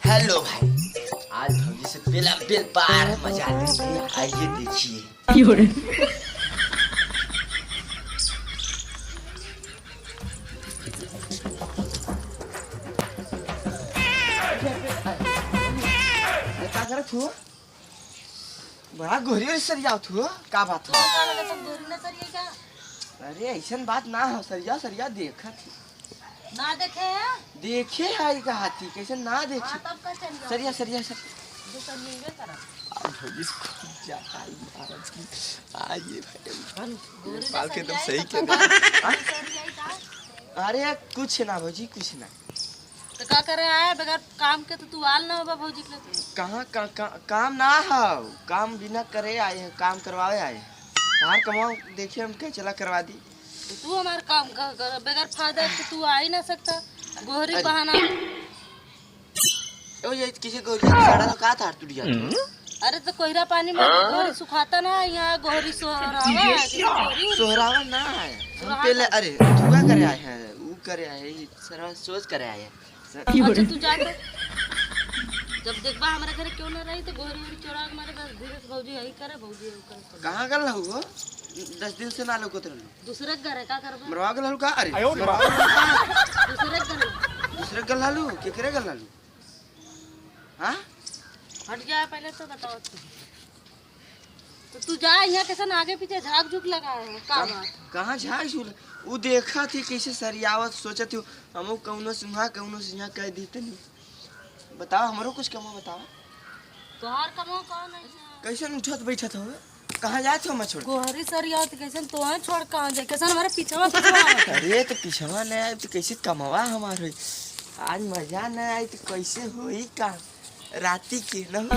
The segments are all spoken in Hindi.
हेलो भाई, आज भौजी से बेला बेल पार मजा लेंगे। आइए देखिए। क्या करत हो? बड़ा गोरी सरिया हो, का बात हो? अरे ऐसा बात ना हो, सरिया सरिया देखा थी ना देखे है? देखे है का हाथी कैसे ना देखे। तब का चलिए सरिया सरिया सर जो कर लेंगे करा आइए भाई गोरी बाल के एकदम सही के अरे कुछ ना भौजी कुछ ना। तो का करे आया बगैर काम के? तो तू आल ना होगा भौजी के लिए। कहाँ काम ना हो, काम बिना करे आए हैं, काम करवावे आए हैं। बाहर कमाओ देखिए हम क्या चला करवा दी। तो तू हमारा काम कर बगैर फायदा के तू आ ही ना सकता। गोहरी बहाना। ओ ये किसी को सड़ा तो का था टूट जाता। अरे तो कोहरा पानी में गोहरी सुखाता ना, यहाँ गोहरी सोहरावा ना है। हम पहले अरे तू क्या करे आए हैं, वो करे आए हैं, सारा सोच करे आए हैं। अच्छा तू जा तो। जब देखबा हमारे घर क्यों ना रही तो गोहरी वोहरी चोरा के मारे बस धीरे से भौजी यही करे भौजी यही करे। कहाँ गल हो वो? 10 दिन से ना लोग उतर लो। दूसरे के घर है का करबा? मरवा गल का? अरे दूसरे के घर दूसरे गल लालू के करे गल लालू? हाँ हट जाए पहले तो बताओ तो तू जा यहाँ कैसे आगे पीछे झाक झुक लगा है का बात? कहाँ झाक झूल? वो देखा थी कैसे सरियावत सोचत हो हमो कौनो सिंहा कह देते नहीं। बताओ हमरो कुछ कमा बताओ। तोहार कमाओ कौन है? कैसे उठत बैठत हो? कहाँ जात हो? मैं छोड़ गोहरी सरिया तो कैसे तो है छोड़ कहाँ जाए? कैसे हमारे पीछवा अरे तो पिछवा नहीं आए तो कैसे कमावा हमारे? आज मजा नहीं आई तो कैसे होई काम? राती के न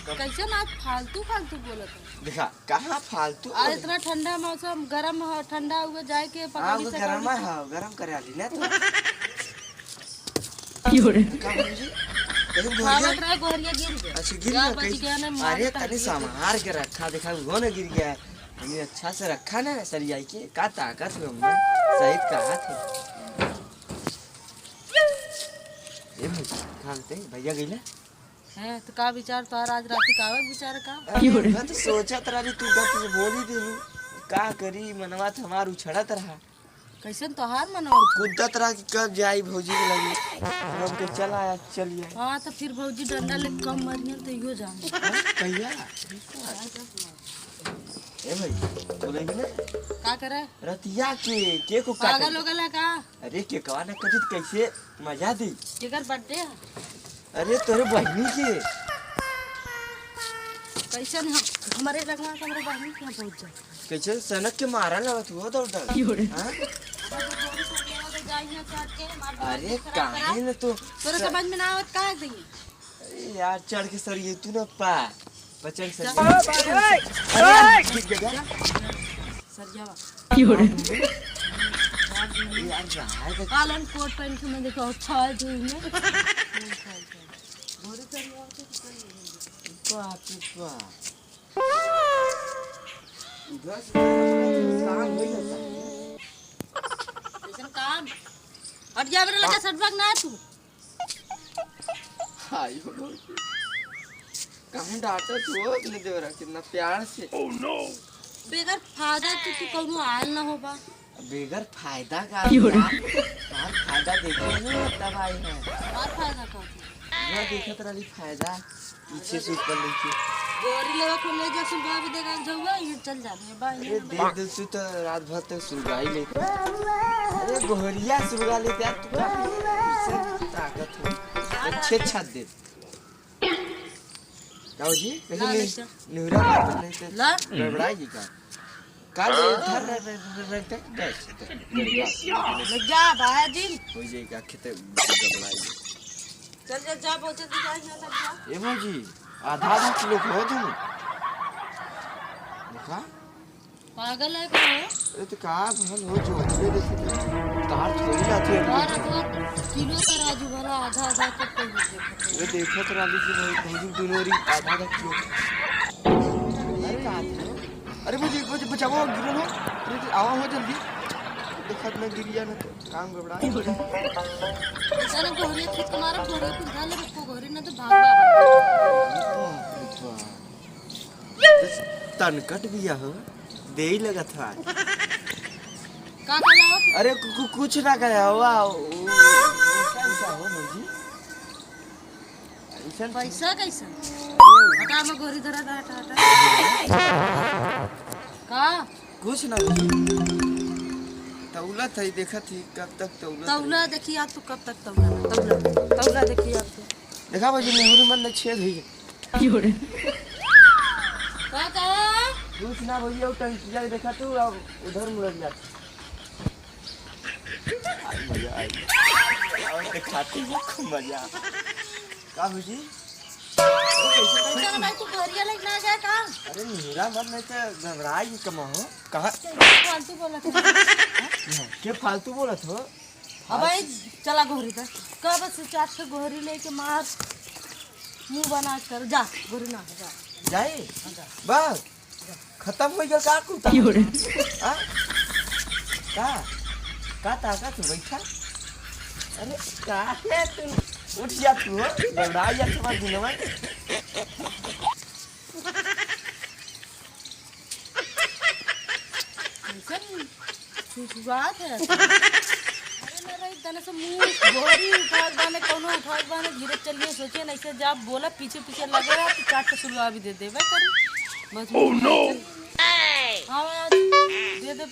कैसे ना फालतू फालतू बोलत है। देखा कहाँ फालतू। आज इतना ठंडा मौसम गरम ठंडा हुए जाए के पकौड़ी से गरम है गरम करे आली ना तो गोहरिया गिर गया। अच्छा गिर गया? अरे तनी संभाल के रखा, देखा वो ना गिर गया। हमने अच्छा से रखा ना सरिया के, का ताकत है हमने सही कहा थे। ये खाते भैया गईला है तो का विचार तोहर आज रात का विचार का? मैं तो सोचत रही तू गप से बोल ही देलू। का करी मनवा हमार उछड़त रहा। कैसे तोहार मनवा कुदत रहा कि कब जाई भौजी के लगी। हम के चल आया चलिए। हाँ तो फिर भौजी डंडा ले कम मरियन तो यो जान कहिया ए भाई बोलेंगे ना का करे रतिया के को काट पागल हो गला का? अरे के कवा ना कथि कैसे मजा दी। केकर बर्थडे है? अरे तोरे बहनी के कैसे हमारे लगवा हमारे बहनी के पहुंच जाए कैसे सनक के मारा लगत हो दौड़ हां। अरे काहे न तो तोरे समझ में ना आवत का है? अरे यार चढ़ के सर ये तू न पा बचन सर कालन कोट पहन के मैं देखो अच्छा है जो में काम हट जा मेरे लगा सटबक ना तू। कहाँ डांटा तू अपने देवरा कितना प्यार से। oh, no. बेगर फायदा तो कौनो आयल ना होबा। बेगर फायदा का फायदा देखे नहीं तब आई है। और फायदा का मैं देखत रही फायदा पीछे से ऊपर नीचे गोरी लेवा को ले जा सुबह भी देगा जाऊंगा ये चल जाने बाई। अरे देख दे तू तो रात भर तक सुगाई ले। अरे गोहरिया सुगा ले यार तू का ताकत हो अच्छे छत दे जाओ जी कैसे निहरा नहीं से ला गड़बड़ाएगी का काल इधर रहते बस लग जा भाई जी हो जाएगा खेते गड़बड़ाएगी। चल जा पहुंचे तो जा ना सब जा। ए भाई आधा किलो हो तुम देखा पागल है क्या? अरे तो का भल हो जो ले दे तार थोड़ी जाती है और किलो तराजू वाला आधा आधा कब तक ये देखो तो राली की भाई दोनों री आधा किलो। अरे मुझे बचाओ गिरो ना। अरे आओ हो जल्दी देखत ना गिर गया ना तो काम गड़बड़ा। तने गोहरी खींच के मारा गोहरी कुछ डाले को गोहरी ना तो भाग तनकट भी हो दे ही लगा था का लाओ अरे कुछ ना गया हुआ कैसा हो मुझे ऐसा पैसा कैसा हटा में गोहरी धरा हटा का कुछ ना तौला थी देखा थी कब तक तौला देखी आप तू कब तक तौला देखी आप तू देखा बाजी नेहरू मन में छेद हुई का कुछ ना भैया टंकिया देखा तू अब उधर मुड़ जा मजा आई और खाते ही खूब मजा का हो जी पैसा भाई तू गोहरिया लेके ना गया का अरे मेरा मन में तो घबराई कमा हो कहाँ फालतू बोला के फालतू बोलत हो अब भाई चला गोहरी का कब बस 400 गोहरी लेके मार मुंह बना कर जा गोहरी ना जा जाए बस खत्म हो गया का कुता का ताकत बैठा अरे का है तू उठ जा तू घबरा जा समझ दिन में बात है अरे मेरा इतना से मुंह गोरी उठा बाने कोनो उठा बाने धीरे चलिए सोचिए नहीं से जब बोला पीछे पीछे लगेगा तो चाट के शुरुआत भी दे देबे करी बस ओह नो हां दे दे